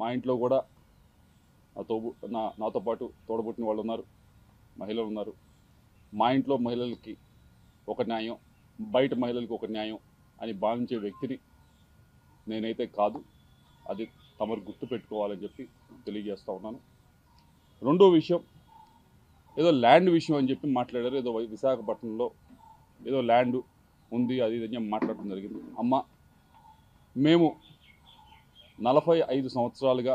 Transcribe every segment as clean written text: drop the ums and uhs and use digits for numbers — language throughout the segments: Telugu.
మా ఇంట్లో కూడా నాతో పాటు తోడబుట్టిన వాళ్ళు ఉన్నారు, మహిళలు ఉన్నారు. మా ఇంట్లో మహిళలకి ఒక న్యాయం, బయట మహిళలకు ఒక న్యాయం అని భావించే వ్యక్తిని నేనైతే కాదు. అది తమరు గుర్తు పెట్టుకోవాలని చెప్పి తెలియజేస్తూ ఉన్నాను. రెండో విషయం, ఏదో ల్యాండ్ విషయం అని చెప్పి మాట్లాడారు. ఏదో విశాఖపట్నంలో ఏదో ల్యాండ్ ఉంది, అది ఇది అని మాట్లాడటం జరిగింది. అమ్మ, మేము 45 సంవత్సరాలుగా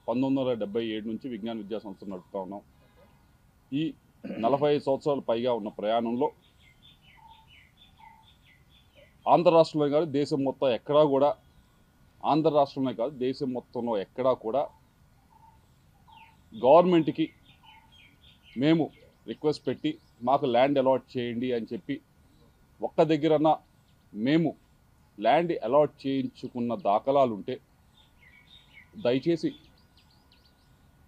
1977 నుంచి విజ్ఞాన విద్యా సంస్థ నడుపుతా ఉన్నాం. ఈ 45 సంవత్సరాల పైగా ఉన్న ప్రయాణంలో ఆంధ్ర రాష్ట్రంలో కాదు, దేశం మొత్తం ఎక్కడా కూడా, ఆంధ్ర రాష్ట్రంలో కాదు దేశం మొత్తంలో ఎక్కడా కూడా గవర్నమెంట్కి మేము రిక్వెస్ట్ పెట్టి మాకు ల్యాండ్ అలాట్ చేయండి అని చెప్పి ఒక్క దగ్గరన్నా మేము ల్యాండ్ అలాట్ చేయించుకున్న దాఖలాలు ఉంటే దయచేసి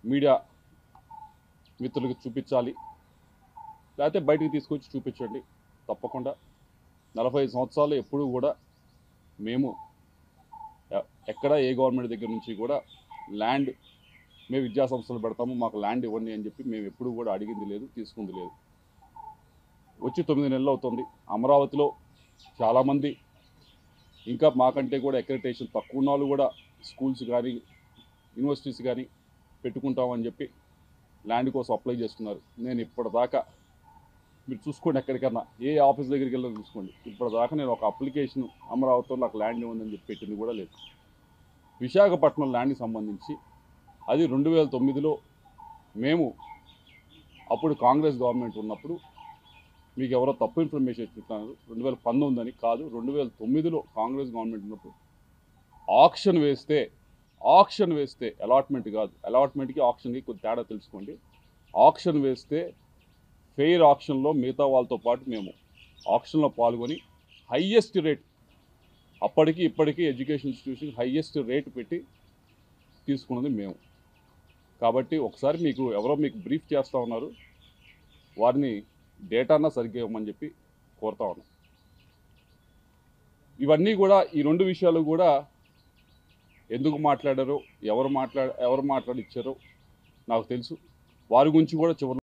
మీడియా మిత్రులకు చూపించాలి, లేకపోతే బయటికి తీసుకొచ్చి చూపించండి. తప్పకుండా 45 సంవత్సరాలు ఎప్పుడూ కూడా మేము ఎక్కడ ఏ గవర్నమెంట్ దగ్గర నుంచి కూడా ల్యాండ్ మేము విద్యా సంస్థలు పెడతాము, మాకు ల్యాండ్ ఇవ్వండి అని చెప్పి మేము ఎప్పుడూ కూడా అడిగింది లేదు, తీసుకుంది లేదు. వచ్చి 9 నెలలు అవుతుంది. అమరావతిలో చాలామంది ఇంకా మాకంటే కూడా అక్రెడిటేషన్ తక్కువ ఉన్న వాళ్ళు కూడా స్కూల్స్ కానీ యూనివర్సిటీస్ కానీ పెట్టుకుంటామని చెప్పి ల్యాండ్ కోసం అప్లై చేస్తున్నారు. నేను ఇప్పటిదాకా మీరు చూసుకోండి, ఎక్కడికన్నా ఏ ఆఫీస్ దగ్గరికి వెళ్ళి చూసుకోండి, ఇప్పటిదాకా నేను ఒక అప్లికేషన్ అమరావతిలో నాకు ల్యాండ్ ఇవ్వండి అని చెప్పి పెట్టింది కూడా లేదు. విశాఖపట్నం ల్యాండ్కి సంబంధించి అది 2009లో మేము అప్పుడు కాంగ్రెస్ గవర్నమెంట్ ఉన్నప్పుడు, మీకు ఎవరో తప్పు ఇన్ఫర్మేషన్ ఇస్తున్నారు, 2019 అని కాదు, 2009లో కాంగ్రెస్ గవర్నమెంట్ ఉన్నప్పుడు ఆక్షన్ వేస్తే అలాట్మెంట్ కాదు, అలాట్మెంట్కి ఆక్షన్కి కొంచెం తేడా తెలుసుకోండి. ఆక్షన్ వేస్తే ఫెయిర్ ఆక్షన్లో మిగతా వాళ్ళతో పాటు మేము ఆక్షన్లో పాల్గొని హయ్యెస్ట్ రేట్, అప్పటికి ఇప్పటికీ ఎడ్యుకేషన్ ఇన్స్టిట్యూషన్ హయ్యెస్ట్ రేట్ పెట్టి తీసుకున్నది మేము. కాబట్టి ఒకసారి ఎవరో మీకు బ్రీఫ్ చేస్తూ ఉన్నారు, వారిని డేటానా సరిగ్గా ఇవ్వమని చెప్పి కోరుతా ఉన్నాం. ఇవన్నీ కూడా, ఈ రెండు విషయాలు కూడా ఎందుకు మాట్లాడారో, ఎవరు మాట్లాడిచ్చారో నాకు తెలుసు. వారి గురించి కూడా చివరి